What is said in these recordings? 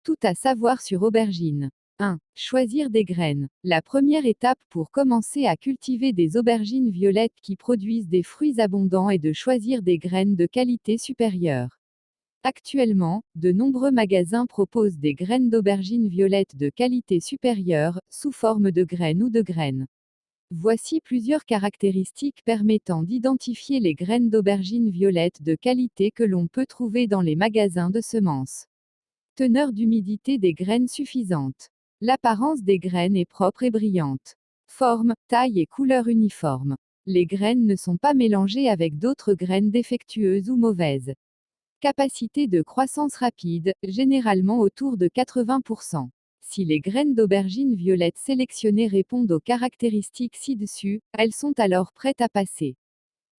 Tout à savoir sur aubergines. 1. Choisir des graines. La première étape pour commencer à cultiver des aubergines violettes qui produisent des fruits abondants est de choisir des graines de qualité supérieure. Actuellement, de nombreux magasins proposent des graines d'aubergines violettes de qualité supérieure, sous forme de graines ou de graines. Voici plusieurs caractéristiques permettant d'identifier les graines d'aubergines violettes de qualité que l'on peut trouver dans les magasins de semences. Teneur d'humidité des graines suffisante. L'apparence des graines est propre et brillante. Forme, taille et couleur uniforme. Les graines ne sont pas mélangées avec d'autres graines défectueuses ou mauvaises. Capacité de croissance rapide, généralement autour de 80%. Si les graines d'aubergine violette sélectionnées répondent aux caractéristiques ci-dessus, elles sont alors prêtes à passer.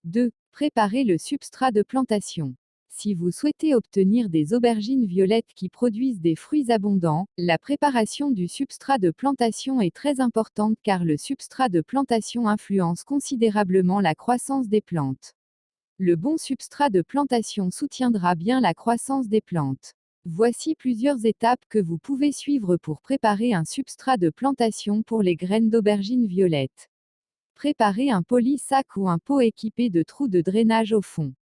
2. Préparer le substrat de plantation. Si vous souhaitez obtenir des aubergines violettes qui produisent des fruits abondants, la préparation du substrat de plantation est très importante car le substrat de plantation influence considérablement la croissance des plantes. Le bon substrat de plantation soutiendra bien la croissance des plantes. Voici plusieurs étapes que vous pouvez suivre pour préparer un substrat de plantation pour les graines d'aubergine violette. Préparez un poly-sac ou un pot équipé de trous de drainage au fond.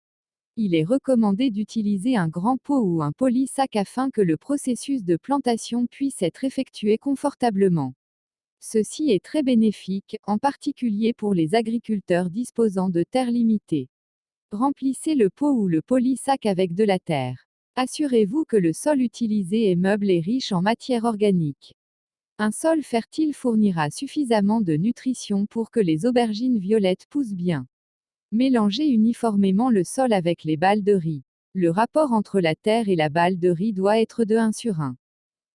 Il est recommandé d'utiliser un grand pot ou un poly-sac afin que le processus de plantation puisse être effectué confortablement. Ceci est très bénéfique, en particulier pour les agriculteurs disposant de terres limitées. Remplissez le pot ou le poly-sac avec de la terre. Assurez-vous que le sol utilisé est meuble et riche en matière organique. Un sol fertile fournira suffisamment de nutrition pour que les aubergines violettes poussent bien. Mélangez uniformément le sol avec les balles de riz. Le rapport entre la terre et la balle de riz doit être de 1:1.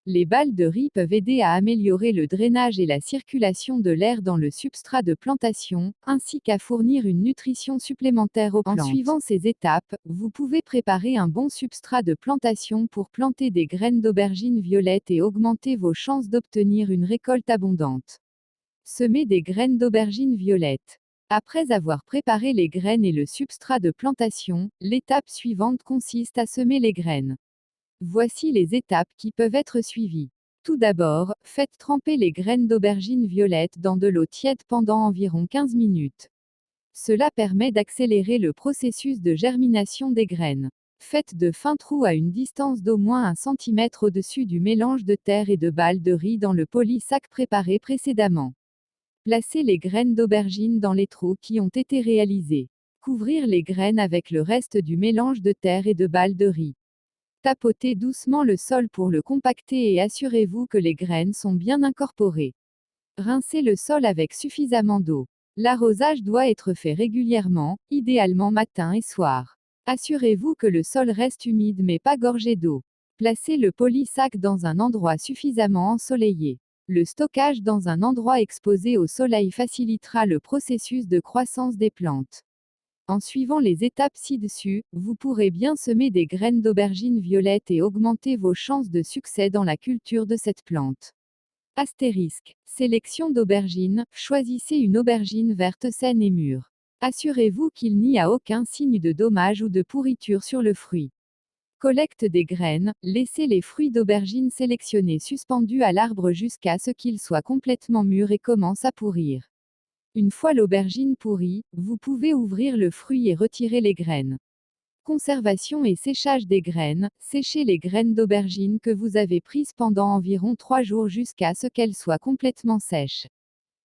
Les balles de riz peuvent aider à améliorer le drainage et la circulation de l'air dans le substrat de plantation, ainsi qu'à fournir une nutrition supplémentaire aux plantes. En suivant ces étapes, vous pouvez préparer un bon substrat de plantation pour planter des graines d'aubergines violettes et augmenter vos chances d'obtenir une récolte abondante. Semer des graines d'aubergines violettes. Après avoir préparé les graines et le substrat de plantation, l'étape suivante consiste à semer les graines. Voici les étapes qui peuvent être suivies. Tout d'abord, faites tremper les graines d'aubergine violette dans de l'eau tiède pendant environ 15 minutes. Cela permet d'accélérer le processus de germination des graines. Faites de fins trous à une distance d'au moins 1 cm au-dessus du mélange de terre et de balles de riz dans le poly-sac préparé précédemment. Placez les graines d'aubergine dans les trous qui ont été réalisés. Couvrir les graines avec le reste du mélange de terre et de balles de riz. Tapotez doucement le sol pour le compacter et assurez-vous que les graines sont bien incorporées. Rincez le sol avec suffisamment d'eau. L'arrosage doit être fait régulièrement, idéalement matin et soir. Assurez-vous que le sol reste humide mais pas gorgé d'eau. Placez le poly-sac dans un endroit suffisamment ensoleillé. Le stockage dans un endroit exposé au soleil facilitera le processus de croissance des plantes. En suivant les étapes ci-dessus, vous pourrez bien semer des graines d'aubergine violette et augmenter vos chances de succès dans la culture de cette plante. Astérisque. Sélection d'aubergines. Choisissez une aubergine verte saine et mûre. Assurez-vous qu'il n'y a aucun signe de dommage ou de pourriture sur le fruit. Collecte des graines. Laissez les fruits d'aubergine sélectionnés suspendus à l'arbre jusqu'à ce qu'ils soient complètement mûrs et commencent à pourrir. Une fois l'aubergine pourrie, vous pouvez ouvrir le fruit et retirer les graines. Conservation et séchage des graines. Séchez les graines d'aubergine que vous avez prises pendant environ 3 jours jusqu'à ce qu'elles soient complètement sèches.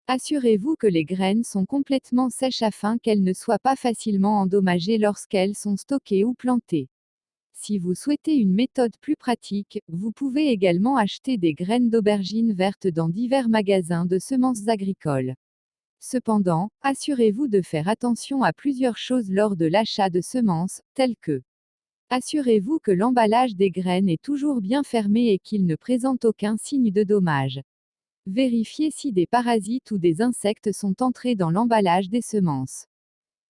Assurez-vous que les graines sont complètement sèches afin qu'elles ne soient pas facilement endommagées lorsqu'elles sont stockées ou plantées. Si vous souhaitez une méthode plus pratique, vous pouvez également acheter des graines d'aubergine vertes dans divers magasins de semences agricoles. Cependant, assurez-vous de faire attention à plusieurs choses lors de l'achat de semences, telles que assurez-vous que l'emballage des graines est toujours bien fermé et qu'il ne présente aucun signe de dommage. Vérifiez si des parasites ou des insectes sont entrés dans l'emballage des semences.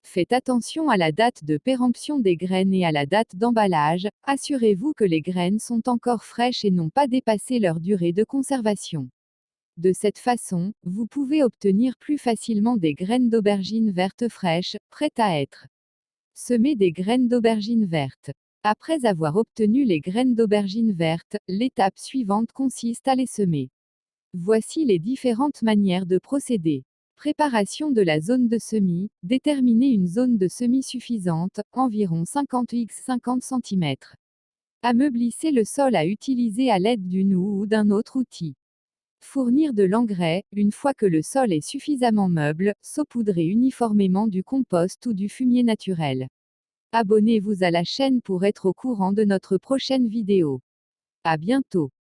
Faites attention à la date de péremption des graines et à la date d'emballage, assurez-vous que les graines sont encore fraîches et n'ont pas dépassé leur durée de conservation. De cette façon, vous pouvez obtenir plus facilement des graines d'aubergine vertes fraîches, prêtes à être semées. Des graines d'aubergine vertes. Après avoir obtenu les graines d'aubergines vertes, l'étape suivante consiste à les semer. Voici les différentes manières de procéder. Préparation de la zone de semis. Déterminer une zone de semis suffisante, environ 50 x 50 cm. Ameublisser le sol à utiliser à l'aide d'une ou d'un autre outil. Fournir de l'engrais. Une fois que le sol est suffisamment meuble, saupoudrer uniformément du compost ou du fumier naturel. Abonnez-vous à la chaîne pour être au courant de notre prochaine vidéo. À bientôt.